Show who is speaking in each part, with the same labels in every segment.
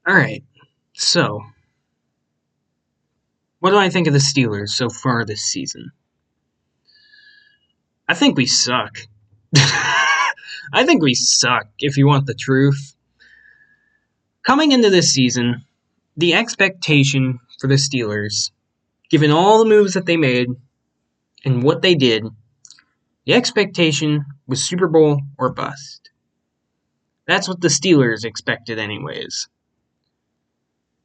Speaker 1: Alright, so, what do I think of the Steelers so far this season? I think we suck. I think we suck, if you want the truth. Coming into this season, the expectation for the Steelers, given all the moves that they made and what they did, the expectation was Super Bowl or bust. That's what the Steelers expected, anyways.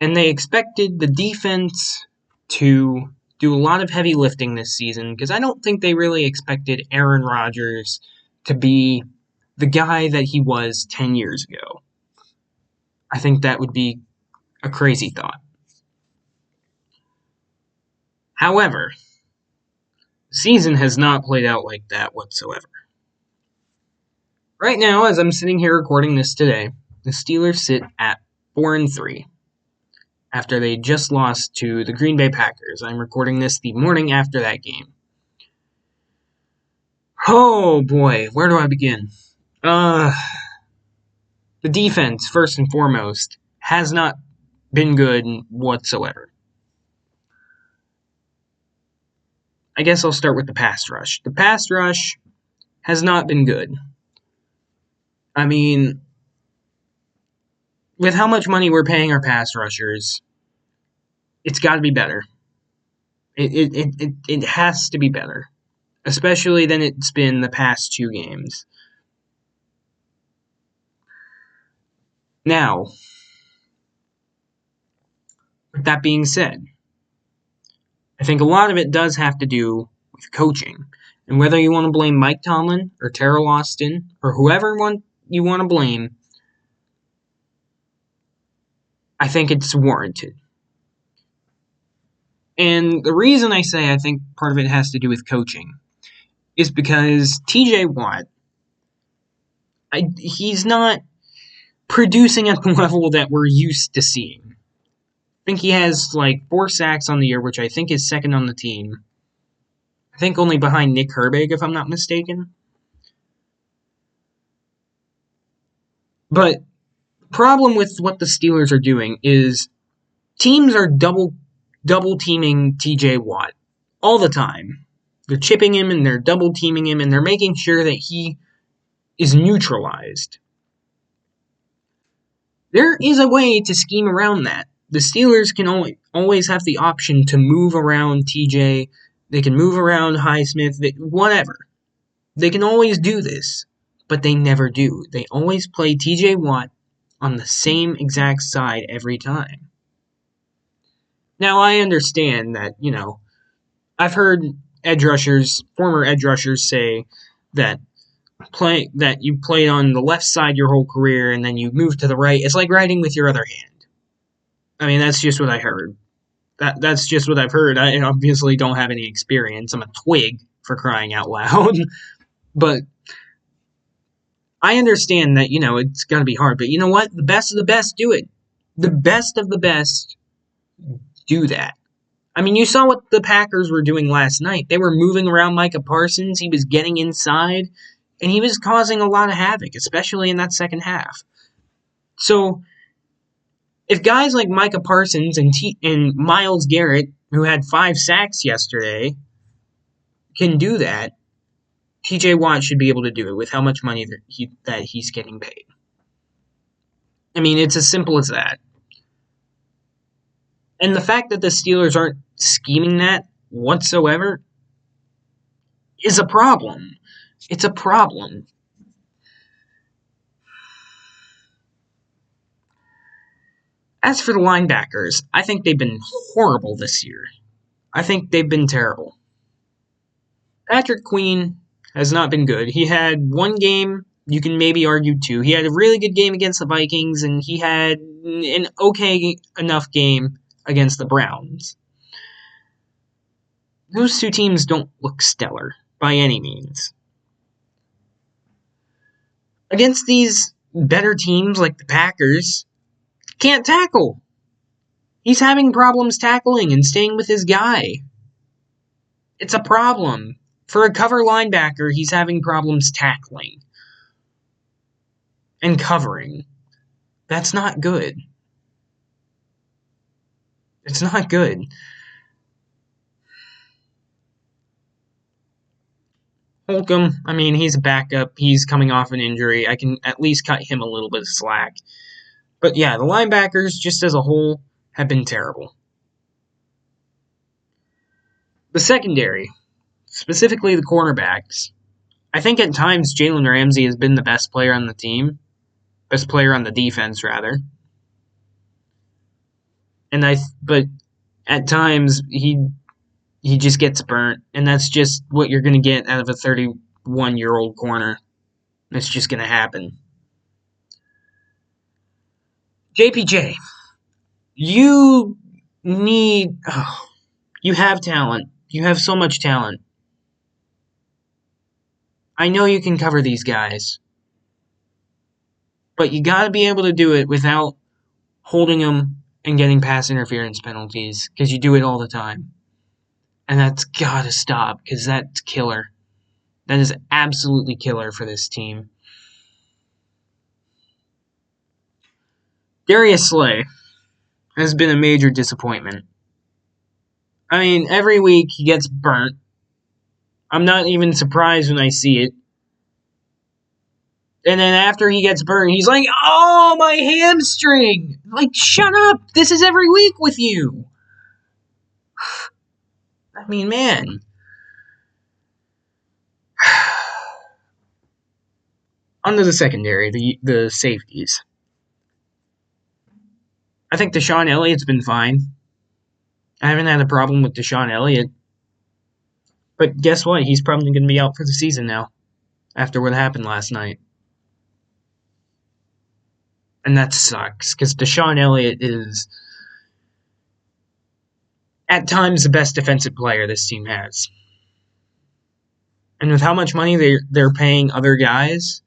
Speaker 1: And they expected the defense to do a lot of heavy lifting this season because I don't think they really expected Aaron Rodgers to be the guy that he was 10 years ago. I think that would be a crazy thought. However, the season has not played out like that whatsoever. Right now, as I'm sitting here recording this today, the Steelers sit at 4-3 after they just lost to the Green Bay Packers. I'm recording this the morning after that game. Oh boy, where do I begin? The defense, first and foremost, has not been good whatsoever. I guess I'll start with the pass rush. The pass rush has not been good. I mean, with how much money we're paying our pass rushers, it's got to be better. It has to be better, especially than it's been the past two games. Now, with that being said, I think a lot of it does have to do with coaching. And whether you want to blame Mike Tomlin or Teryl Austin or whoever you want to blame, I think it's warranted. And the reason I say I think part of it has to do with coaching is because TJ Watt, he's not producing at the level that we're used to seeing. I think he has like 4 sacks on the year, which I think is second on the team. I think only behind Nick Herbig, if I'm not mistaken. But the problem with what the Steelers are doing is teams are double teaming TJ Watt all the time. They're chipping him and they're double teaming him and they're making sure that he is neutralized. There is a way to scheme around that. The Steelers can always have the option to move around TJ. They can move around Highsmith, whatever. They can always do this, but they never do. They always play TJ Watt on the same exact side every time. Now, I understand that, I've heard former edge rushers say that you played on the left side your whole career and then you move to the right. It's like writing with your other hand. I mean, that's just what I heard. That's just what I've heard. I obviously don't have any experience. I'm a twig, for crying out loud. But I understand that, it's going to be hard. But you know what? The best of the best do it. The best of the best do that. I mean, you saw what the Packers were doing last night. They were moving around Micah Parsons. He was getting inside, and he was causing a lot of havoc, especially in that second half. So, if guys like Micah Parsons and Myles Garrett, who had 5 sacks yesterday, can do that, TJ Watt should be able to do it with how much money that he's getting paid. I mean, it's as simple as that. And the fact that the Steelers aren't scheming that whatsoever is a problem. It's a problem. As for the linebackers, I think they've been horrible this year. I think they've been terrible. Patrick Queen has not been good. He had one game, you can maybe argue two. He had a really good game against the Vikings, and he had an okay enough game against the Browns. Those two teams don't look stellar by any means. Against these better teams like the Packers, can't tackle. He's having problems tackling and staying with his guy. It's a problem. For a cover linebacker, he's having problems tackling and covering. That's not good. It's not good. Holcomb, I mean, he's a backup. He's coming off an injury. I can at least cut him a little bit of slack. But yeah, the linebackers, just as a whole, have been terrible. The secondary, specifically the cornerbacks, I think at times Jalen Ramsey has been the best player on the team. Best player on the defense, rather. But at times he just gets burnt, and that's just what you're going to get out of a 31-year-old corner. It's just going to happen. JPJ, you have talent. You have so much talent. I know you can cover these guys, but you got to be able to do it without holding them and getting pass interference penalties, because you do it all the time. And that's got to stop, because that's killer. That is absolutely killer for this team. Darius Slay has been a major disappointment. I mean, every week he gets burnt. I'm not even surprised when I see it. And then after he gets burnt, he's like, oh, my hamstring! Like, shut up! This is every week with you! I mean, man. Onto the secondary, the safeties. I think Deshaun Elliott's been fine. I haven't had a problem with Deshaun Elliott. But guess what? He's probably going to be out for the season now, after what happened last night. And that sucks, because Deshaun Elliott is, at times, the best defensive player this team has. And with how much money they're paying other guys,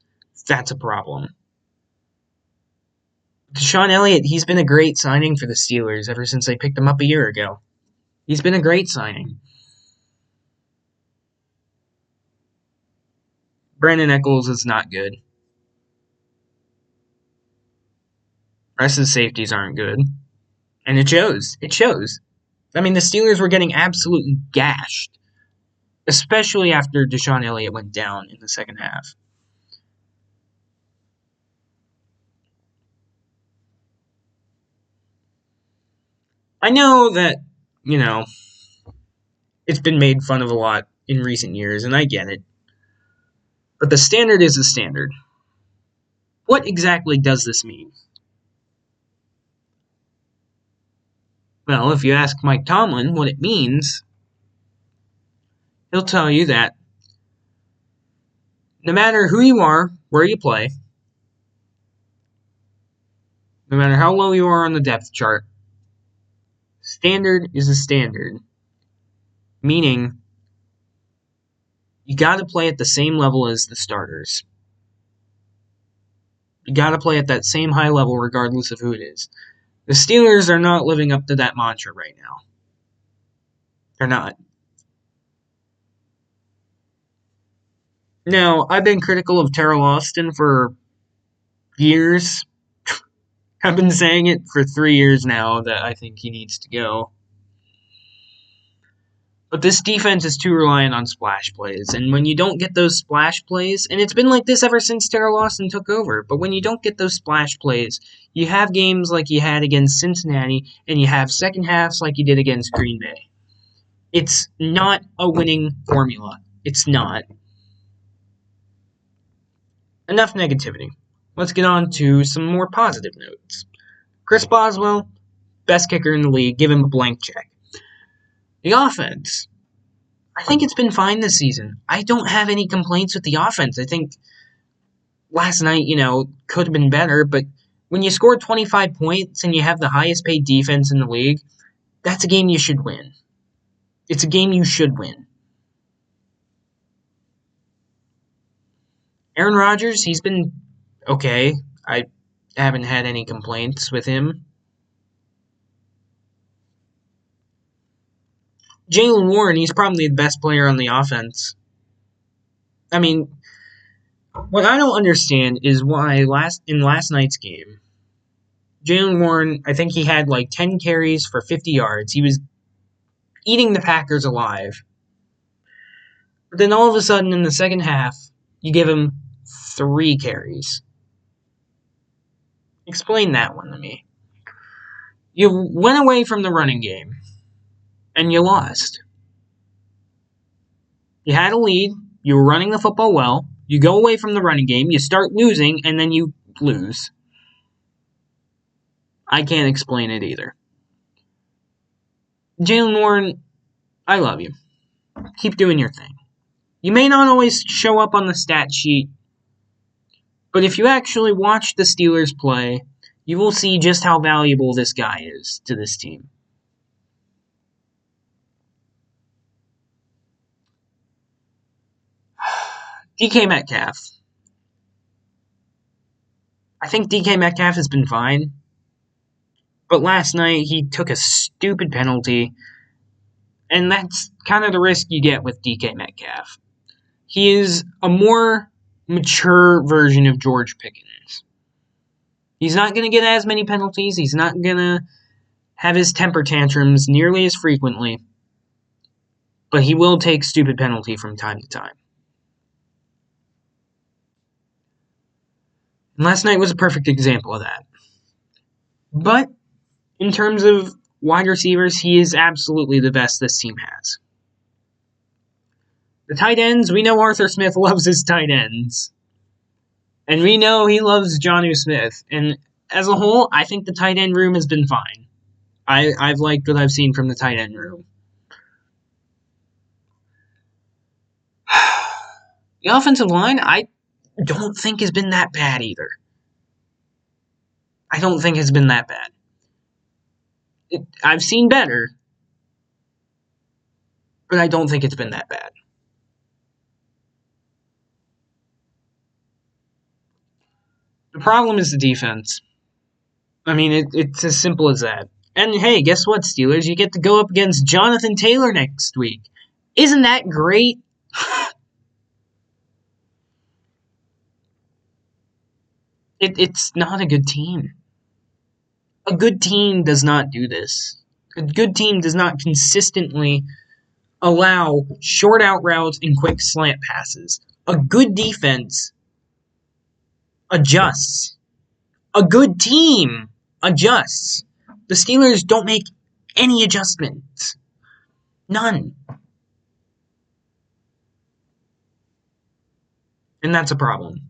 Speaker 1: that's a problem. Deshaun Elliott, he's been a great signing for the Steelers ever since they picked him up a year ago. He's been a great signing. Brandon Echols is not good. Rest of the safeties aren't good. And it shows. It shows. I mean, the Steelers were getting absolutely gashed, especially after Deshaun Elliott went down in the second half. I know that, it's been made fun of a lot in recent years, and I get it. But the standard is the standard. What exactly does this mean? Well, if you ask Mike Tomlin what it means, he'll tell you that no matter who you are, where you play, no matter how low you are on the depth chart, standard is a standard. Meaning, you got to play at the same level as the starters. You got to play at that same high level regardless of who it is. The Steelers are not living up to that mantra right now. They're not. Now, I've been critical of Teryl Austin for years. I've been saying it for 3 years now that I think he needs to go. But this defense is too reliant on splash plays. And when you don't get those splash plays, and it's been like this ever since Teryl Austin took over, but when you don't get those splash plays, you have games like you had against Cincinnati, and you have second halves like you did against Green Bay. It's not a winning formula. It's not. Enough negativity. Let's get on to some more positive notes. Chris Boswell, best kicker in the league, give him a blank check. The offense. I think it's been fine this season. I don't have any complaints with the offense. I think last night, could have been better, but when you score 25 points and you have the highest paid defense in the league, that's a game you should win. It's a game you should win. Aaron Rodgers, he's been okay. I haven't had any complaints with him. Jaylen Warren, he's probably the best player on the offense. I mean, what I don't understand is why in last night's game, Jaylen Warren, I think he had like 10 carries for 50 yards. He was eating the Packers alive. But then all of a sudden in the second half, you give him 3 carries. Explain that one to me. You went away from the running game, and you lost. You had a lead, you were running the football well, you go away from the running game, you start losing, and then you lose. I can't explain it either. Jaylen Warren, I love you. Keep doing your thing. You may not always show up on the stat sheet, but if you actually watch the Steelers play, you will see just how valuable this guy is to this team. DK Metcalf. I think DK Metcalf has been fine, but last night he took a stupid penalty, and that's kind of the risk you get with DK Metcalf. He is a more mature version of George Pickens. He's not going to get as many penalties. He's not going to have his temper tantrums nearly as frequently, but he will take stupid penalty from time to time. And last night was a perfect example of that. But in terms of wide receivers, he is absolutely the best this team has. The tight ends, we know Arthur Smith loves his tight ends. And we know he loves Jonnu Smith. And as a whole, I think the tight end room has been fine. I've liked what I've seen from the tight end room. The offensive line, I don't think has been that bad either. I don't think it's been that bad. I've seen better, but I don't think it's been that bad. The problem is the defense. I mean, it's as simple as that. And hey, guess what, Steelers? You get to go up against Jonathan Taylor next week. Isn't that great? It's not a good team. A good team does not do this. A good team does not consistently allow short out routes and quick slant passes. A good defense adjusts. A good team adjusts. The Steelers don't make any adjustments. None. And that's a problem.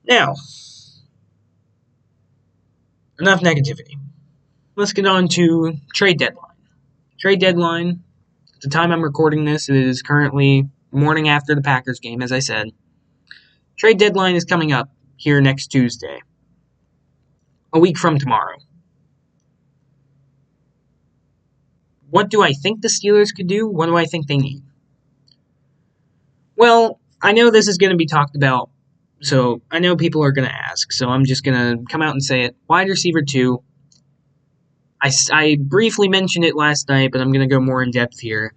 Speaker 1: Now, enough negativity. Let's get on to trade deadline. Trade deadline, at the time I'm recording this, it is currently morning after the Packers game, as I said. Trade deadline is coming up here next Tuesday. A week from tomorrow. What do I think the Steelers could do? What do I think they need? Well, I know this is going to be talked about, so I know people are going to ask, so I'm just going to come out and say it. Wide receiver 2. I briefly mentioned it last night, but I'm going to go more in depth here.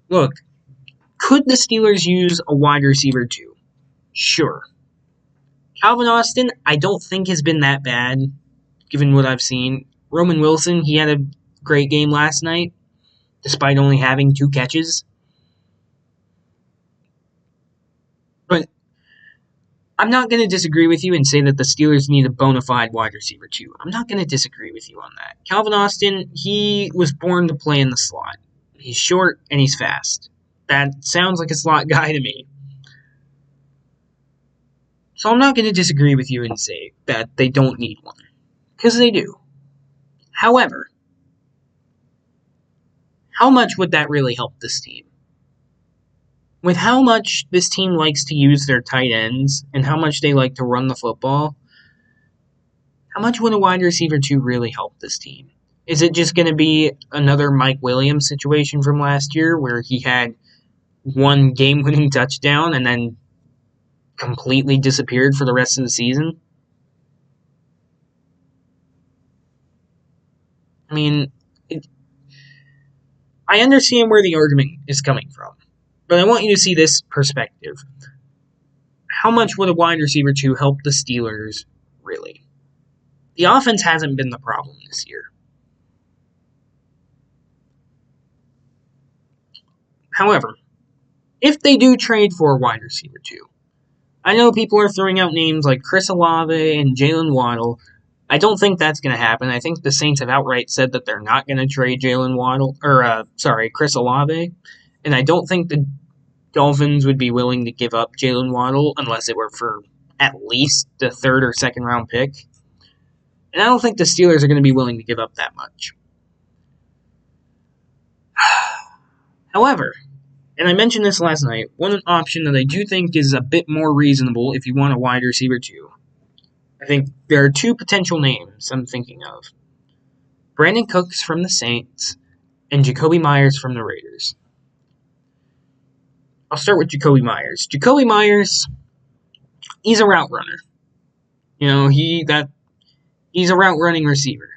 Speaker 1: Look, could the Steelers use a wide receiver 2? Sure. Calvin Austin, I don't think has been that bad, given what I've seen. Roman Wilson, he had a great game last night, despite only having 2 catches. But I'm not going to disagree with you and say that the Steelers need a bona fide wide receiver 2. I'm not going to disagree with you on that. Calvin Austin, he was born to play in the slot. He's short and he's fast. That sounds like a slot guy to me. So I'm not going to disagree with you and say that they don't need one. Because they do. However, how much would that really help this team? With how much this team likes to use their tight ends and how much they like to run the football, how much would a wide receiver 2 really help this team? Is it just going to be another Mike Williams situation from last year where he had 1 game-winning touchdown and then completely disappeared for the rest of the season? I mean, I understand where the argument is coming from, but I want you to see this perspective. How much would a wide receiver 2 help the Steelers really. The offense hasn't been the problem this year. However, if they do trade for a wide receiver too, I know people are throwing out names like Chris Olave and Jalen Waddle. I don't think that's going to happen. I think the Saints have outright said that they're not going to trade Chris Olave, and I don't think the Dolphins would be willing to give up Jalen Waddle unless it were for at least the third or second round pick. And I don't think the Steelers are going to be willing to give up that much. However, and I mentioned this last night, one option that I do think is a bit more reasonable if you want a wide receiver too. I think there are two potential names I'm thinking of. Brandin Cooks from the Saints and Jakobi Meyers from the Raiders. I'll start with Jakobi Meyers. Jakobi Meyers, he's a route runner. You know, he's a route running receiver.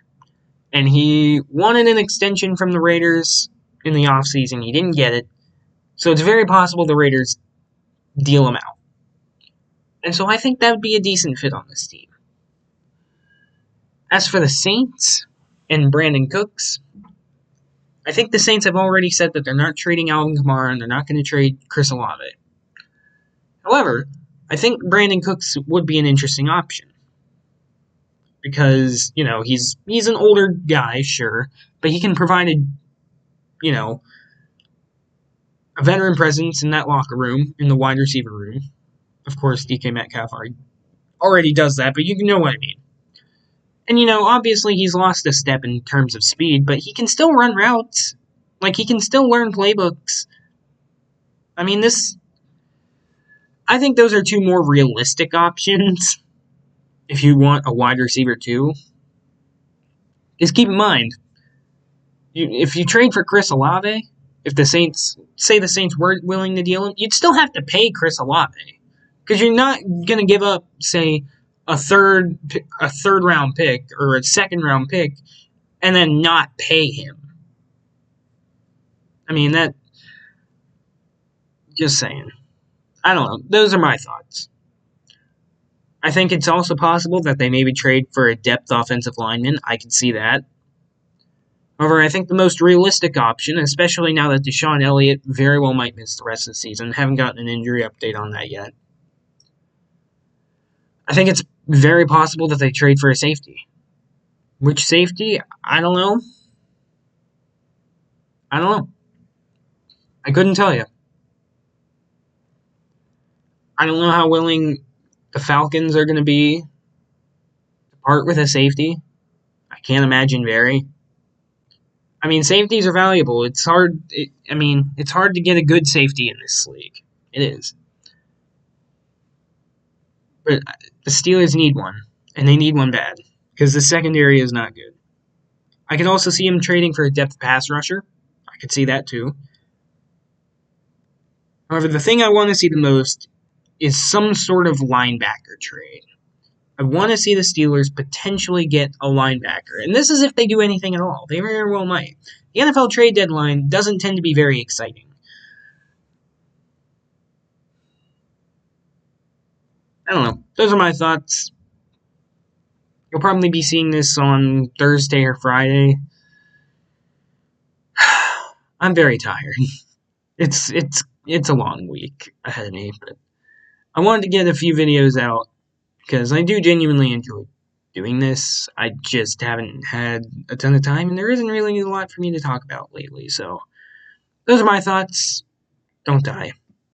Speaker 1: And he wanted an extension from the Raiders in the offseason. He didn't get it. So it's very possible the Raiders deal him out. And so I think that would be a decent fit on this team. As for the Saints and Brandin Cooks, I think the Saints have already said that they're not trading Alvin Kamara and they're not going to trade Chris Olave. However, I think Brandin Cooks would be an interesting option. Because, you know, he's an older guy, sure, but he can provide a veteran presence in that locker room, in the wide receiver room. Of course, DK Metcalf already does that, but you know what I mean. And, you know, obviously he's lost a step in terms of speed, but he can still run routes. Like, he can still learn playbooks. I mean, I think those are two more realistic options if you want a wide receiver too. Just keep in mind, if you trade for Chris Olave, if the Saints weren't willing to deal him, you'd still have to pay Chris Olave. Because you're not going to give up, say, a third round pick or a second round pick and then not pay him. I mean, just saying. I don't know. Those are my thoughts. I think it's also possible that they maybe trade for a depth offensive lineman. I can see that. However, I think the most realistic option, especially now that Deshaun Elliott very well might miss the rest of the season, haven't gotten an injury update on that yet. I think it's very possible that they trade for a safety. Which safety? I don't know. I couldn't tell you. I don't know how willing the Falcons are going to be to part with a safety. I can't imagine very. I mean, safeties are valuable. It's hard to get a good safety in this league. It is. But the Steelers need one, and they need one bad, because the secondary is not good. I could also see him trading for a depth pass rusher. I could see that too. However, the thing I want to see the most is some sort of linebacker trade. I want to see the Steelers potentially get a linebacker. And this is if they do anything at all. They very well might. The NFL trade deadline doesn't tend to be very exciting. I don't know. Those are my thoughts. You'll probably be seeing this on Thursday or Friday. I'm very tired. It's a long week ahead of me, but I wanted to get a few videos out because I do genuinely enjoy doing this. I just haven't had a ton of time, and there isn't really a lot for me to talk about lately. So, those are my thoughts. Don't die.